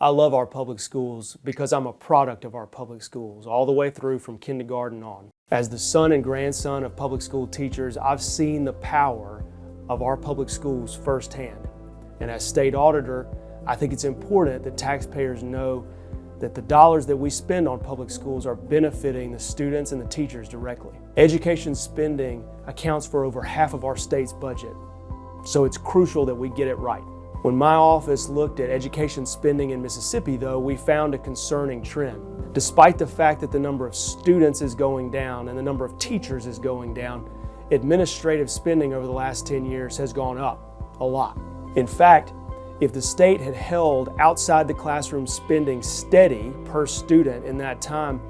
I love our public schools because I'm a product of our public schools, all the way through from kindergarten on. As the son and grandson of public school teachers, I've seen the power of our public schools firsthand. And as state auditor, I think it's important that taxpayers know that the dollars that we spend on public schools are benefiting the students and the teachers directly. Education spending accounts for over half of our state's budget, so it's crucial that we get it right. When my office looked at education spending in Mississippi, though, we found a concerning trend. Despite the fact that the number of students is going down and the number of teachers is going down, administrative spending over the last 10 years has gone up a lot. In fact, if the state had held outside the classroom spending steady per student in that time,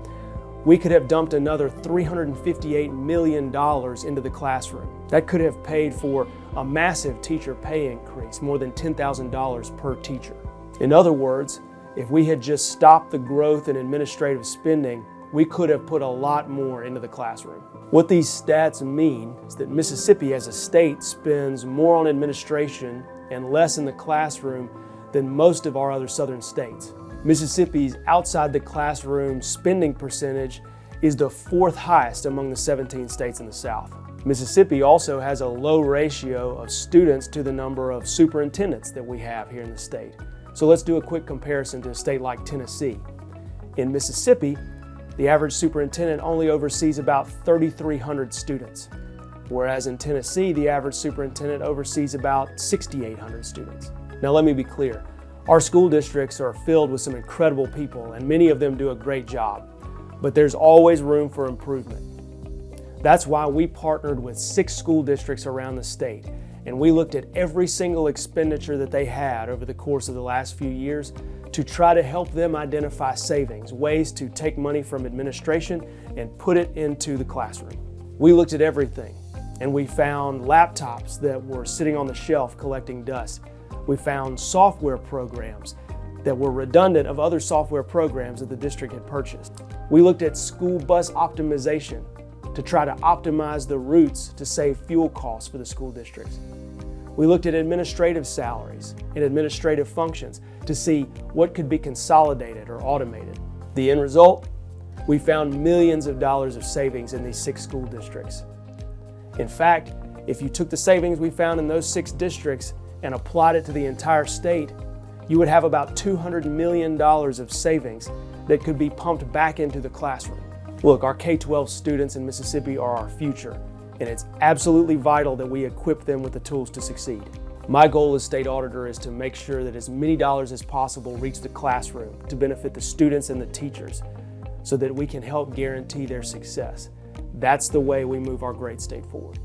we could have dumped another $358 million into the classroom. That could have paid for a massive teacher pay increase, more than $10,000 per teacher. In other words, if we had just stopped the growth in administrative spending, we could have put a lot more into the classroom. What these stats mean is that Mississippi as a state spends more on administration and less in the classroom than most of our other southern states. Mississippi's outside the classroom spending percentage is the 4th highest among the 17 states in the South. Mississippi also has a low ratio of students to the number of superintendents that we have here in the state. So let's do a quick comparison to a state like Tennessee. In Mississippi, the average superintendent only oversees about 3,300 students, whereas in Tennessee, the average superintendent oversees about 6,800 students. Now let me be clear. Our school districts are filled with some incredible people, and many of them do a great job, but there's always room for improvement. That's why we partnered with 6 school districts around the state, and we looked at every single expenditure that they had over the course of the last few years to try to help them identify savings, ways to take money from administration and put it into the classroom. We looked at everything, and we found laptops that were sitting on the shelf collecting dust. We found software programs that were redundant of other software programs that the district had purchased. We looked at school bus optimization to try to optimize the routes to save fuel costs for the school districts. We looked at administrative salaries and administrative functions to see what could be consolidated or automated. The end result? We found millions of dollars of savings in these 6 school districts. In fact, if you took the savings we found in those 6 districts and applied it to the entire state, you would have about $200 million of savings that could be pumped back into the classroom. Look, our K-12 students in Mississippi are our future, and it's absolutely vital that we equip them with the tools to succeed. My goal as state auditor is to make sure that as many dollars as possible reach the classroom to benefit the students and the teachers so that we can help guarantee their success. That's the way we move our great state forward.